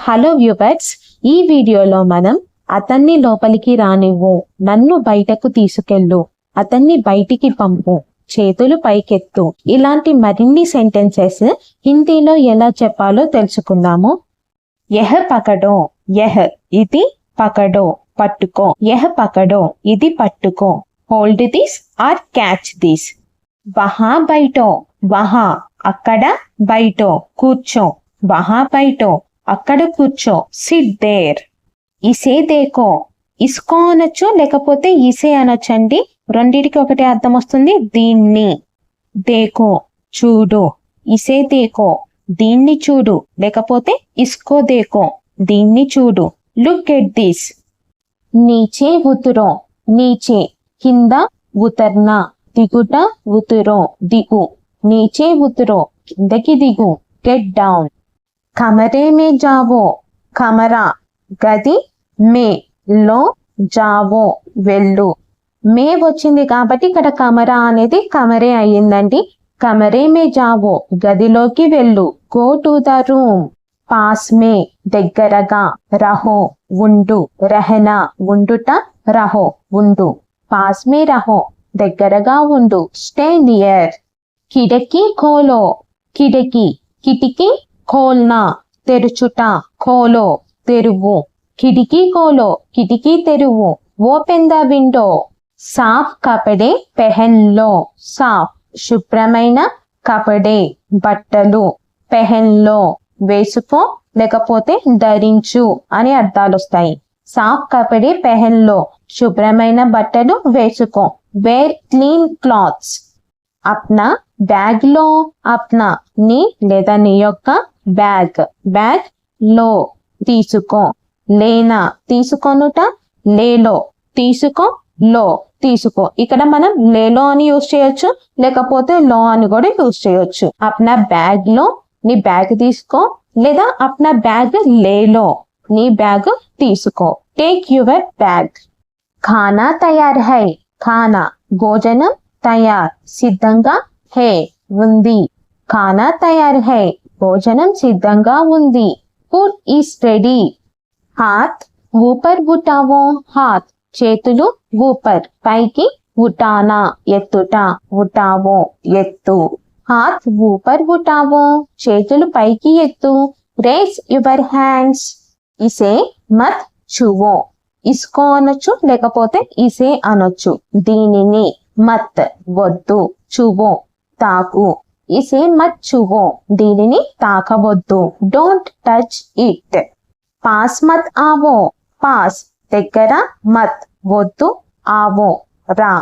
Hello viewers, ఈ వీడియోలో మనం అతన్ని లోపలికి రానివ్వు, నన్ను బయటకు తీసుకెళ్ళు, అతన్ని బయటికి పంపు, చేతులు పైకెత్తు ఇలాంటి మరిన్ని సెంటెన్సెస్ హిందీలో ఎలా చెప్పాలో తెలుసుకుందాము. యహ పకడో, యహ ఇది పకడో పట్టుకో, యహ పకడో ఇది పట్టుకో, hold this or catch this. వహా బైఠో, వహా అక్కడ, బైఠో కూర్చో, వహా బైఠో అక్కడ కూర్చో, సిట్ దేర్. ఇసే దేకో, ఇస్కో అనొచ్చు లేకపోతే ఇసే అనొచ్చండి, రెండిటికి ఒకటే అర్థం వస్తుంది. దీన్ని, దేకో చూడు, ఇసే దేకో దీన్ని చూడు, లేకపోతే ఇస్కో దేకో దీన్ని చూడు. Look at this. నీచే ఉతురో, నీచే కింద, ఉతర్నా దిగుట, ఉతురో దిగు, నీచే ఉతురో కిందకి దిగు, గెట్ డౌన్. కమరే మే జావో, కమరా గది, మే లో, జావో వెళ్ళు. మే వచ్చింది కాబట్టి ఇక్కడ కమరా అనేది కమరే అయ్యిందండి. కమరే మే జావో గదిలోకి వెళ్ళు, గో టు ద రూమ్. పాస్ మే దగ్గరగా, రహో ఉండు, రహనా ఉండుట, రహో ఉండు, పాస్ మే రహో దగ్గరగా ఉండు, స్టే నియర్. కిడకి ఖోలో, కిడకి కిటికీ, ఖోల్నా తెరుచుట, ఖోలో తెరువు, కిటికీ ఖోలో కిటికీ తెరువు, ఓపెన్ ద విండో. సాఫ్ కపడే పెహన్ లో, సాఫ్ శుభ్రమైన, కపడే బట్టలు, పెహన్ లో వేసుకో లేకపోతే ధరించు అని అర్థాలు వస్తాయి. సాఫ్ కపడే పెహన్ లో శుభ్రమైన బట్టలు వేసుకో, wear clean clothes. Apna bag లో, అప్నా నీ లేదా నీ యొక్క బ్యాగ్, బ్యాగ్ లో తీసుకో, లేనా తీసుకొనుట, లేలో తీసుకో, లో తీసుకో. ఇక్కడ మనం లేలో అని యూజ్ చేయొచ్చు లేకపోతే లో అని కూడా యూజ్ చేయొచ్చు. అప్నా బ్యాగ్ లో నీ బ్యాగ్ తీసుకో, లేదా అప్నా బ్యాగ్ లేలో నీ బ్యాగ్ తీసుకో, టేక్ యువర్ బ్యాగ్. ఖానా తయార్ హై, ఖానా భోజనం, తయార్ సిద్ధంగా, హే ఉంది, ఖానా తయార్ హై భోజనం సిద్ధంగా ఉంది, ఫుడ్ ఈస్ రెడీ. హాత్ ఊపర్ ఉఠావో, హాత్ చేతులు, ఊపర్ పైకి, ఉఠానా ఎత్తుట, ఉఠావో ఎత్తు, హాత్ ఊపర్ ఉఠావో చేతులు పైకి ఎత్తు, రేస్ యువర్ హ్యాండ్స్. ఇసే మత్ ఛువో, ఇస్కో అనొచ్చు లేకపోతే ఇసే అనొచ్చు, దీనిని, మత్ వద్దు, ఛువో తాకు, ఇసే మత్ ఛువో దీనిని తాకవద్దు, డోంట్ టచ్ ఇట్. పాస్ మత్ ఆవో, పాస్ దగ్గర, మత్ వద్దు, ఆవో రా,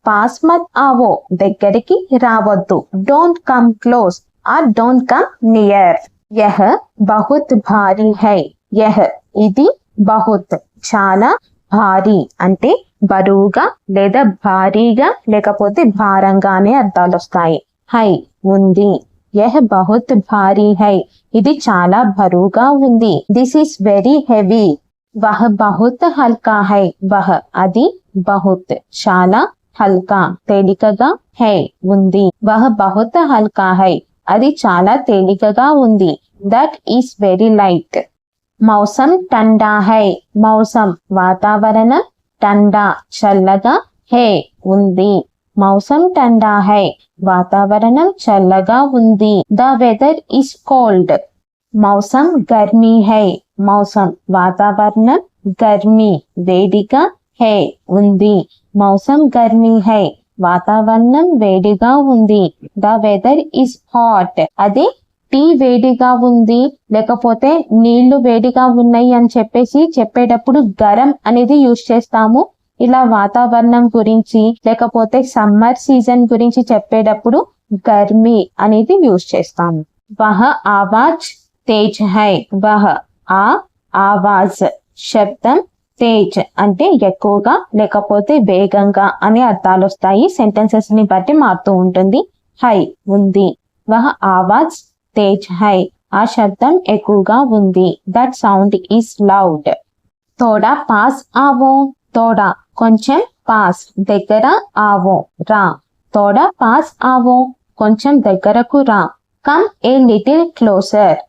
పాస్ మత్ ఆవో దగ్గరికి రావద్దు, don't come close or don't come near. యహ బహుత్ భారీ హై, యహ ఇది, బహుత్ చాలా, భారీ అంటే బరువుగా లేదా భారీగా లేకపోతే భారంగా అనే అర్థాలు వస్తాయి. హై ఉంది, యహ్ బహుత్ భారీ హై ఇది చాలా బరువుగా ఉంది, దిస్ ఈస్ వెరీ హెవీ. వహ్ బహుత్ హల్కా హై, వహ్ అది, బహుత్ చాలా, హల్కా తేలికగా, హై ఉంది, వహ్ బహుత్ హల్కా హై అది చాలా తేలికగా ఉంది, దట్ ఈస్ వెరీ లైట్. మౌసం టండా హై, మౌసం వాతావరణం, టండా చల్లగా, హే ఉంది, మౌసం టండా హై వాతావరణం చల్లగా ఉంది, ద వెదర్ ఈస్ కోల్డ్. మౌసం గర్మీ హై, మౌసం వాతావరణం, గర్మీ వేడిగా, హే ఉంది, మౌసం గర్మీ హై వాతావరణం వేడిగా ఉంది, ద వెదర్ ఈస్ హాట్. అదే టీ వేడిగా ఉంది లేకపోతే నీళ్లు వేడిగా ఉన్నాయి అని చెప్పేటప్పుడు గరం అనేది యూజ్ చేస్తాము. ఇలా వాతావరణం గురించి లేకపోతే సమ్మర్ సీజన్ గురించి చెప్పేటప్పుడు గర్మీ అనేది యూజ్ చేస్తాము. వహ ఆవాజ్ తేజ్ హై, వహ ఆ ఆవాజ్ శబ్దం, తేజ్ అంటే ఎక్కువగా లేకపోతే వేగంగా అనే అర్థాలు వస్తాయి. సెంటెన్సెస్ ని బట్టి మారుతూ ఉంటుంది. హై ఉంది, వహ ఆవాజ్ తేజ్ హై ఆ శబ్దం ఎక్కువగా ఉంది, దట్ సౌండ్ ఈస్ లౌడ్. తోడా పాస్ ఆవో, తోడా కొంచెం, పాస్ దగ్గర, ఆవో రా, తోడా పాస్ ఆవో కొంచెం దగ్గరకు రా, కమ్ ఏ లిటిల్ క్లోజర్.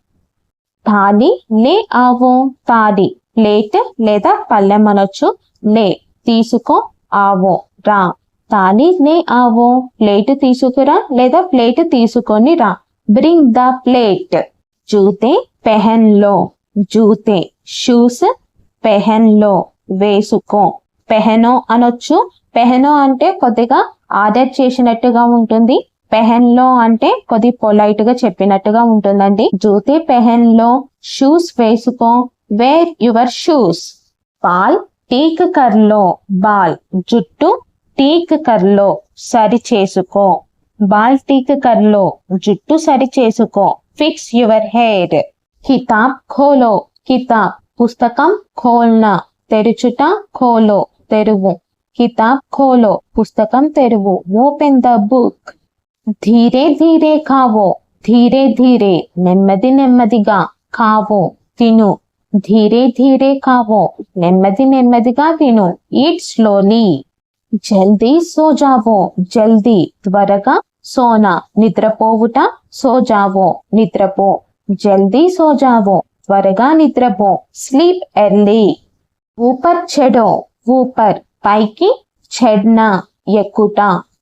థాలి లే ఆవో. థాలి ప్లేట్ లేదా పళ్ళెం అనొచ్చు. లే తీసుకో, ఆవో రా. థాలి లే ఆవో ప్లేట్ తీసుకురా లేదా ప్లేట్ తీసుకొని రా. Bring the plate. జూతే పెహన్ లో. జూతే షూస్, పెహన్ లో వేసుకో. పెహనో అనొచ్చు. పెహనో అంటే కొద్దిగా ఆర్డర్ చేసినట్టుగా ఉంటుంది. పెహన్ లో అంటే కొద్ది పొలైట్ గా చెప్పినట్టుగా ఉంటుందండి. జూతే పెహన్ లో, షూస్ వేసుకో. Wear your shoes. బాల్ టీక్ కర్లో. బాల్ జుట్టు, టీక్ కర్లో సరి చేసుకో. బాల్ టీక్ కర్లో జుట్టు సరి చేసుకో. Fix your hair. కితాబ్ ఖోలో. కితాబ్ పుస్తకం, ఖోల్నా తెరుచుట, ఖోలో తెరువు. కితాబ్ ఖోలో పుస్తకం తెరువు. Open the book. ధీరే ధీరే ఖావో. ధీరే ధీరే నెమ్మది నెమ్మదిగా. ఖావో తిను. ధీరే ధీరే ఖావో నెమ్మది నెమ్మదిగా తిను. Eat slowly. జల్దీ సో జావో. జల్దీ త్వరగా. సోనా నిద్రపోవుట, సో జావో నిద్రపో. జల్దీ సో జావో త్వరగా నిద్రపో. Sleep early. ఊపర్ చెడో. ఊపర్ పైకి, చెడ్నా ఎక్కుట.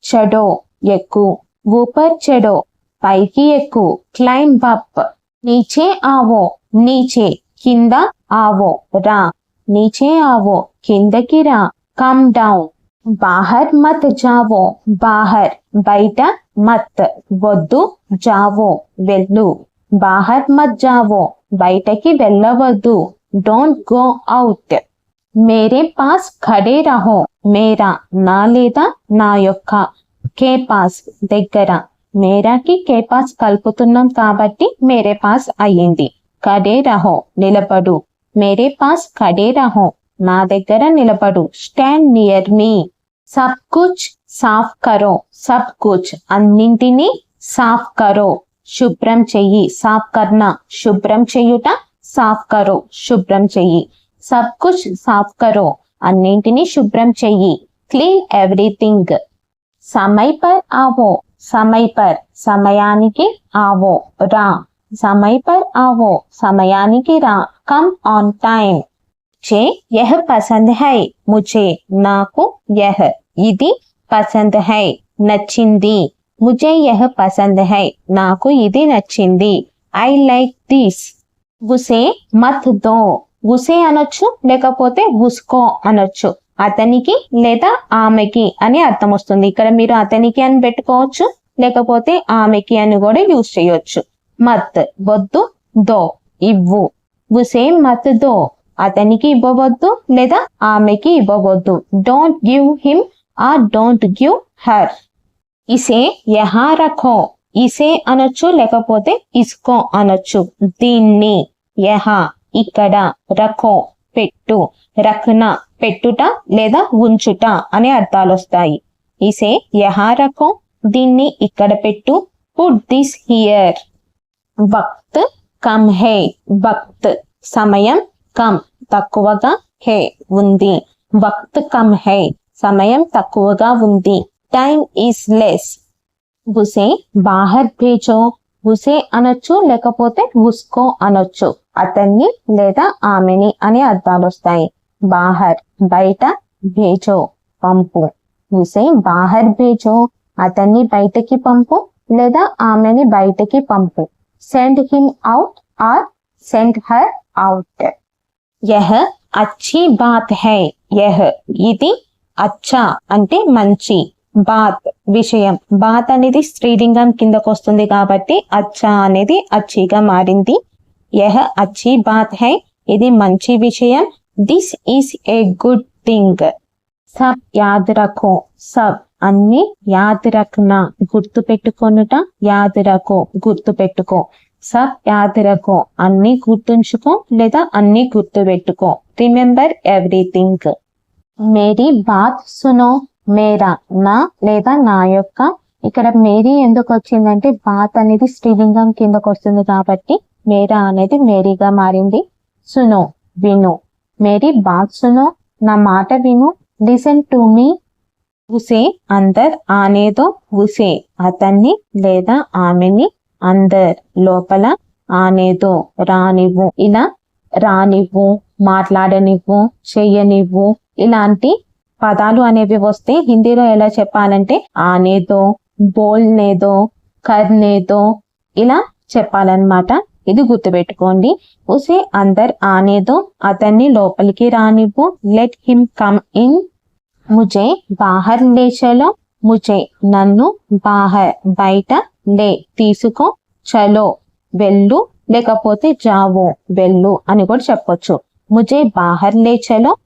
చెడో ఎక్కు. ఊపర్ చెడో పైకి ఎక్కు. Climb up. నీచే ఆవో. నీచే కింద, ఆవో రా. నీచే ఆవో కిందకి రా. Come down. బాహర్ మత్ జావో. బాహర్ బయట, మత్ వద్దు, జావో వెళ్ళు. బాహర్ మత్ జావో బయటకి వెళ్ళవద్దు. Don't go out. మేరే పాస్ ఖడే రహో. మేరా నా లేదా నా యొక్క. కే పాస్ దగ్గర. మేరాకి కే పాస్ కలుపుతున్నాం కాబట్టి మేరే పాస్ అయ్యింది. ఖడే రహో నిలబడు. మేరే పాస్ ఖడే రహో నా దగ్గర నిలబడు. స్టాండ్ నియర్ మీ. సబ్ కుచ్ సాఫ్ కరో. సబ్ కుచ్ అన్నింటినీ, సాఫ్ కరో శుభ్రం చెయ్యి. సాఫ్ కర్నా శుభ్రం చెయ్యుట, సాఫ్ కరో శుభ్రం చెయ్యి. సబ్ కుచ్ సాఫ్ కరో అన్నింటినీ శుభ్రం చెయ్యి. Clean everything. సమయ్ per Ao. సమయ్ per సమయానికి, ఆవో రా. సమయ్ పర్ ఆవో సమయానికి రా. Come on time. ముझे यह पसंद है. मुझे నాకు, यह ఇది, పసంద్ హై నచ్చింది. ముझे यह पसंद है నాకు ఇది నచ్చింది. I like this. ఉసే మత్ దో. ఉసే అనొచ్చు లేకపోతే ఉస్కో అనొచ్చు. అతనికి లేదా ఆమెకి అని అర్థం వస్తుంది. ఇక్కడ మీరు అతనికి అని పెట్టుకోవచ్చు, లేకపోతే ఆమెకి అని కూడా యూజ్ చేయొచ్చు. మత్ వద్దు, దో ఇవ్వు. ఉసే మత్ దో అతనికి ఇవ్వవద్దు లేదా ఆమెకి ఇవ్వవద్దు. Don't give him or don't give her. ఇసే యహా రఖో. ఇసే అనొచ్చు లేకపోతే ఇస్కో అనొచ్చు. దీన్ని, యహా ఇక్కడ, రఖో పెట్టు, రఖనా పెట్టుట లేదా ఉంచుట అనే అర్థాలు వస్తాయి. ఇసే యహా రఖో దీన్ని ఇక్కడ పెట్టు. Put this here. వక్త్ కమ్ హే. వక్త్ సమయం, కమ్ తక్కువగా, హే ఉంది. వక్త్ కమ్ హే సమయం తక్కువగా ఉంది. Time is less. ఉసే బాహర్ భేజో. ఉసే అనొచ్చు లేకపోతే ఉస్కో అనొచ్చు. అతన్ని లేదా ఆమెని అనే అర్థాలు వస్తాయి. బాహర్ బయట, భేజో పంపు. ఉసే బాహర్ భేజో అతన్ని బయటకి పంపు లేదా ఆమెని బయటకి పంపు. Send him out or send her out. యహ అచ్చి బాత్ హై. యహ ఇది, అచ్చా అంటే మంచి, బాత్ విషయం. బాత్ అనేది స్త్రీలింగం కిందకు వస్తుంది కాబట్టి అచ్చా అనేది అచ్చిగా మారింది. యహ అచ్చి బాత్ హై ఇది మంచి విషయం. This is a good thing. Sub యాద్ రఖో. సబ్ అన్ని, యాద్ రఖనా గుర్తు పెట్టుకొనుట, యాద్ రఖో గుర్తు పెట్టుకో. సబ్ యాద్ రఖో అన్ని గుర్తుంచుకో లేదా అన్ని గుర్తు పెట్టుకో. Remember everything. మేరీ బాత్ సునో. మేరా నా లేదా నా యొక్క. ఇక్కడ మేరీ ఎందుకు వచ్చిందంటే బాత్ అనేది స్త్రీలింగం కిందకు వస్తుంది కాబట్టి మేరా అనేది మేరీగా మారింది. సునో విను. మేరీ బాత్ సునో నా మాట విను. Listen to me. ఉసే అందర్ ఆనేదో. ఉసే అతన్ని లేదా ఆమెని. అందర్ లోపల. ఆనేదో రానివ్వు. ఇలా రానివ్వు, మాట్లాడనివ్వు, చెయ్యనివ్వు ఇలాంటి పదాలు అనేవి వస్తే హిందీలో ఎలా చెప్పాలంటే ఆనేదో, బోల్నేదో, కర్నేదో ఇలా చెప్పాలన్నమాట. ఇది గుర్తుపెట్టుకోండి. ఉసే అందర్ ఆనేదో, అతన్ని లోపలికి రానివ్వు. Let him come in. ముజే బాహర్ లే చలో, ముజే నన్ను, బాహర్ బయట, లే తీసుకో, చలో వెళ్ళు, లేకపోతే జావో వెళ్ళు అని కూడా చెప్పొచ్చు. ముజే బాహర్ లే చలో,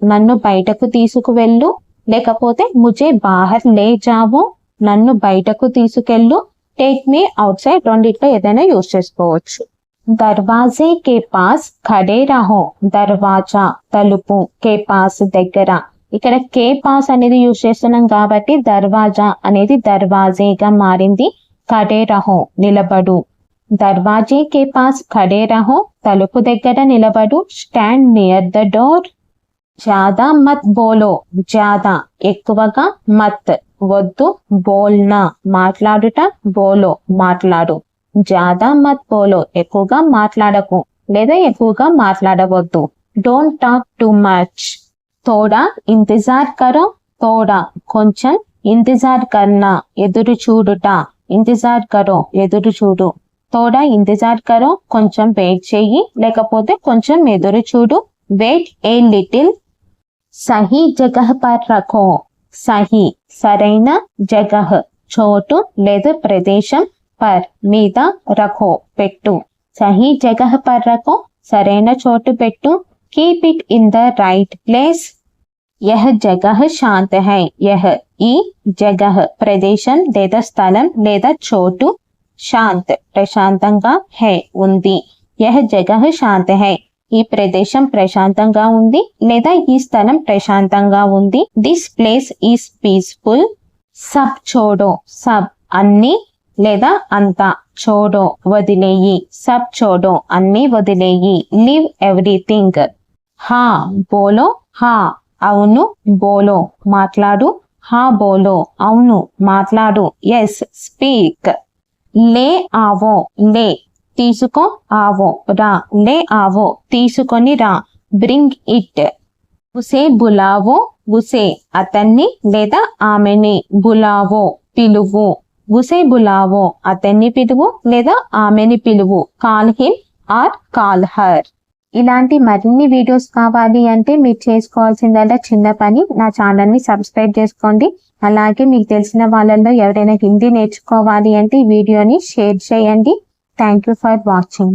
నన్ను బయటకు తీసుకువెళ్ళు, లేకపోతే ముజే బాహర్ లే జావో, నన్ను బయటకు తీసుకెళ్ళు. టేక్ మీ అవుట్ సైడ్, రెండిట్లో ఏదైనా యూజ్ చేసుకోవచ్చు. దర్వాజే కే పాస్ ఖడే రహో, దర్వాజా తలుపు, కే పాస్ దగ్గర. ఇక్కడ కే పాస్ అనేది యూజ్ చేస్తున్నాం కాబట్టి దర్వాజా అనేది దర్వాజేగా మారింది. ఖడే రహో నిలబడు. దర్వాజే కే పాస్ ఖడే రహో, తలుపు దగ్గర నిలబడు. Stand near the door. జ్యాదా మత్ బోలో, జ్యాదా ఎక్కువగా, మత్ వద్దు, బోల్నా మాట్లాడుట, బోలో మాట్లాడు. జ్యాదా మత్ బోలో ఎక్కువగా మాట్లాడకు లేదా ఎక్కువగా మాట్లాడవద్దు. Don't talk too much. తోడా ఇంతజార్ కరో, తోడా కొంచెం, ఇంతజార్ కర్నా ఎదురు చూడుట, ఇంతజార్ కరో ఎదురు చూడు. తోడా ఇంతజార్ కరో కొంచెం వెయిట్ చెయ్యి, లేకపోతే కొంచెం ఎదురు చూడు. Wait a little. సహీ జగహ్ పర్ రఖో, సహీ సరైన, జగహ్ చోటు లేదా ప్రదేశం, పర్ మీద, రఖో పెట్టు. సహీ జగహ్ పర్ రఖో సరైన చోటు పెట్టు. Keep it in the right place. యహ్ జగహ్ శాంత్ హై, యహ్ ఈ, జగహ్ ప్రదేశం లేదా స్థలం లేదా చోటు, శాంత్ ప్రశాంతంగా, హై ఉంది. యహ్ జగహ్ శాంత్ హై ఈ ప్రదేశం ప్రశాంతంగా ఉంది లేదా ఈ స్థలం ప్రశాంతంగా ఉంది. This place is peaceful. సబ్ చోడో, సబ్ అన్ని లేదా అంతా, చోడో వదిలేయి, సబ్ చోడో అన్ని వదిలేయి. Leave everything. హా బోలో, హా అవును, బోలో మాట్లాడు, హా బోలో అవును మాట్లాడు. Yes speak. లే ఆవో, లే తీసుకో, ఆవో రా, లే ఆవో తీసుకొని రా. Bring it. ఉసే బులావో, ఉసే అతన్ని లేదా ఆమెని, బులావో పిలువు. ఉసే బులావో అతన్ని పిలువు లేదా ఆమెని పిలువు. Call him or call her. ఇలాంటి మరిన్ని వీడియోస్ కావాలి అంటే మీరు చేసుకోవాల్సిందల్లా చిన్న పని, నా ఛానల్ని సబ్స్క్రైబ్ చేసుకోండి. అలాగే మీకు తెలిసిన వాళ్ళల్లో ఎవరైనా హిందీ నేర్చుకోవాలి అంటే ఈ వీడియోని షేర్ చేయండి. Thank you for watching.